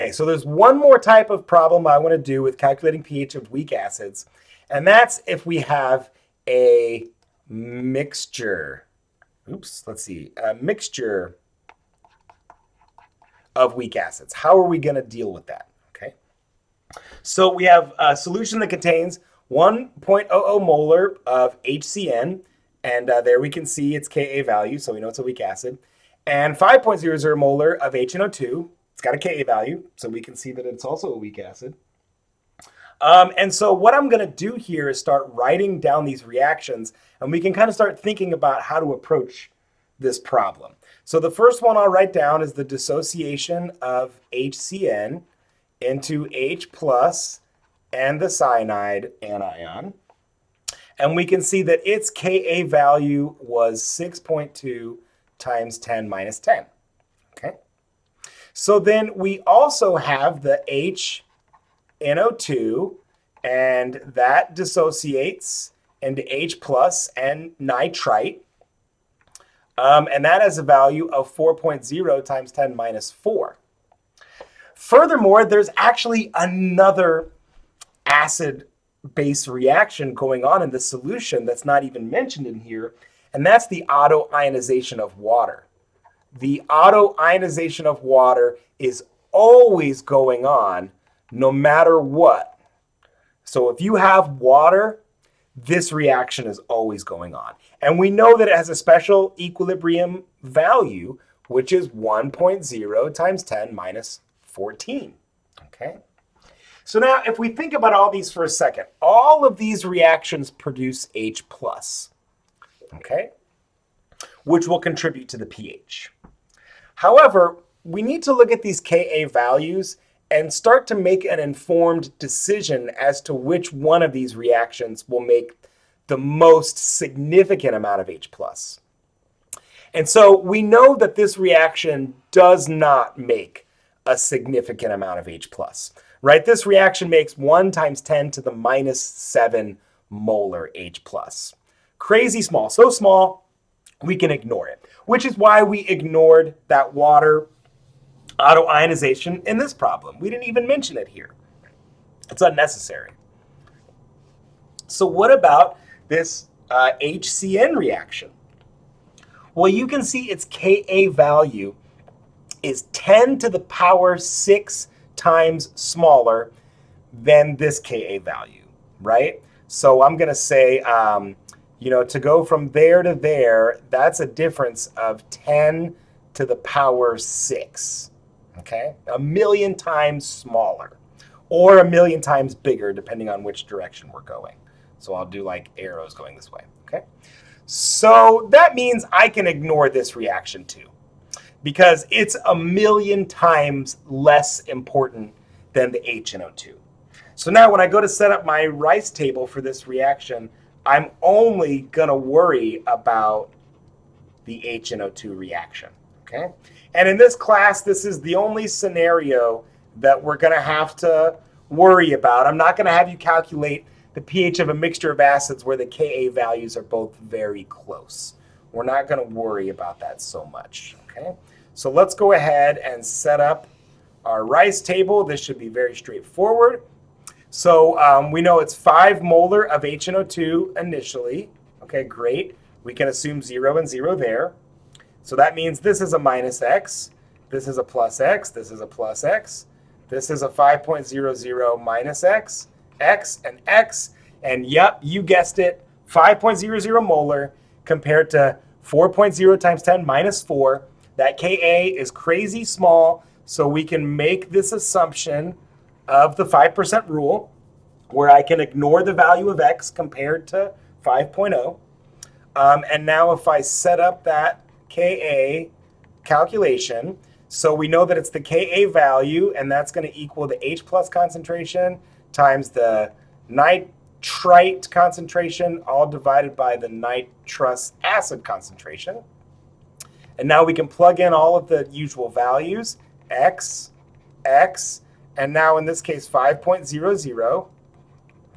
Okay, so there's one more type of problem I want to do with calculating pH of weak acids, and that's if we have a mixture. Oops, let's see, a mixture of weak acids. How are we going to deal with that? Okay, so we have a solution that contains 1.00 molar of HCN, and there we can see its Ka value, so we know it's a weak acid, and 5.00 molar of HNO2. It's got a Ka value, so we can see that it's also a weak acid. And so what I'm going to do here is start writing down these reactions, and we can kind of start thinking about how to approach this problem. So the first one I'll write down is the dissociation of HCN into H plus and the cyanide anion. And we can see that its Ka value was 6.2 times 10 minus 10. Okay. So then we also have the HNO2, and that dissociates into H plus and nitrite. And that has a value of 4.0 times 10 minus 4. Furthermore, there's actually another acid-base reaction going on in the solution that's not even mentioned in here, and that's the autoionization of water. The autoionization of water is always going on no matter what. So if you have water, this reaction is always going on. And we know that it has a special equilibrium value, which is 1.0 times 10 minus 14. Okay? So now if we think about all these for a second, all of these reactions produce H plus, okay, which will contribute to the pH. However, we need to look at these Ka values and start to make an informed decision as to which one of these reactions will make the most significant amount of H plus. And so we know that this reaction does not make a significant amount of H plus, right? This reaction makes 1 times 10 to the minus 7 molar H plus. Crazy small, so small we can ignore it, which is why we ignored that water autoionization in this problem. We didn't even mention it here. It's unnecessary. So what about this HCN reaction? Well, you can see its Ka value is 10 to the power 6 times smaller than this Ka value, right? So I'm going to say, to go from there to there, that's a difference of 10 to the power 6, okay? 1,000,000 times smaller, or 1,000,000 times bigger, depending on which direction we're going. So I'll do like arrows going this way, okay? So that means I can ignore this reaction too, because it's 1,000,000 times less important than the HNO2. So now when I go to set up my rice table for this reaction, I'm only gonna worry about the HNO2 reaction, okay? And in this class, this is the only scenario that we're gonna have to worry about. I'm not gonna have you calculate the pH of a mixture of acids where the Ka values are both very close. We're not gonna worry about that so much, okay? So let's go ahead and set up our rice table. This should be very straightforward. So we know it's 5 molar of HNO2 initially. Okay, great. We can assume 0 and 0 there. So that means this is a minus X, this is a plus X, this is a plus X, this is a 5.00 minus X, X, and yep, you guessed it, 5.00 molar compared to 4.0 times 10 minus 4. That Ka is crazy small, so we can make this assumption of the 5% rule, where I can ignore the value of X compared to 5.0. And now if I set up that Ka calculation, so we know that it's the Ka value, and that's going to equal the H plus concentration times the nitrite concentration, all divided by the nitrous acid concentration. And now we can plug in all of the usual values, X, X, and now in this case 5.00.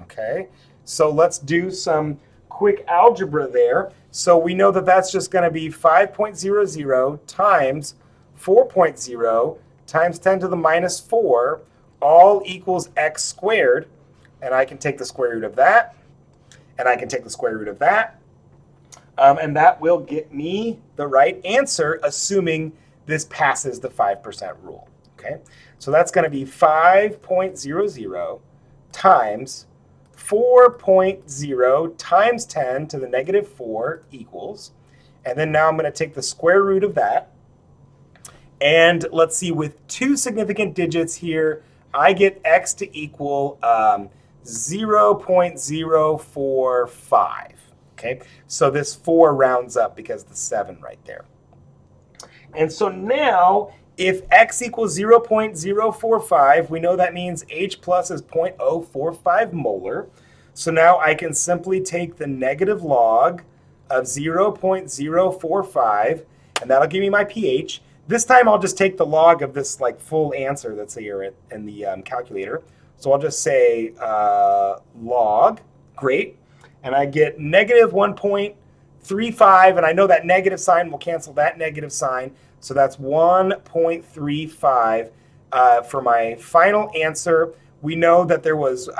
Okay, so let's do some quick algebra there. So we know that that's just going to be 5.00 times 4.0 times 10 to the minus 4 all equals x squared. And I can take the square root of that, and I can take the square root of that. And that will get me the right answer, assuming this passes the 5% rule. Okay, so that's going to be 5.00 times 4.0 times 10 to the negative 4 equals. And then now I'm going to take the square root of that. And let's see, with two significant digits here, I get x to equal 0.045. Okay, so this 4 rounds up because of the 7 right there. And so now, if x equals 0.045, we know that means H plus is 0.045 molar. So now I can simply take the negative log of 0.045, and that'll give me my pH. This time I'll just take the log of this like full answer that's here in the calculator. So I'll just say log, great. And I get negative 1.35, and I know that negative sign will cancel that negative sign. So that's 1.35 for my final answer. We know that there was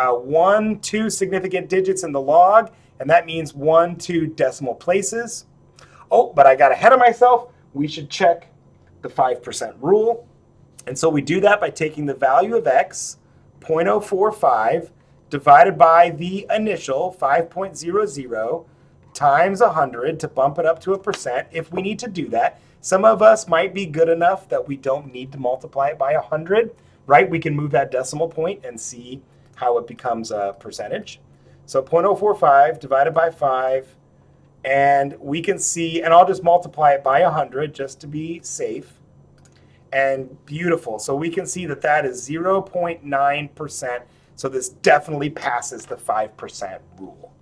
2 significant digits in the log, and that means 2 decimal places. Oh, but I got ahead of myself. We should check the 5% rule. And so we do that by taking the value of x, 0.045, divided by the initial 5.00 times 100 to bump it up to a percent if we need to do that. Some of us might be good enough that we don't need to multiply it by 100, right? We can move that decimal point and see how it becomes a percentage. So 0.045 divided by 5, and we can see, and I'll just multiply it by 100 just to be safe. And beautiful. So we can see that that is 0.9%. So this definitely passes the 5% rule.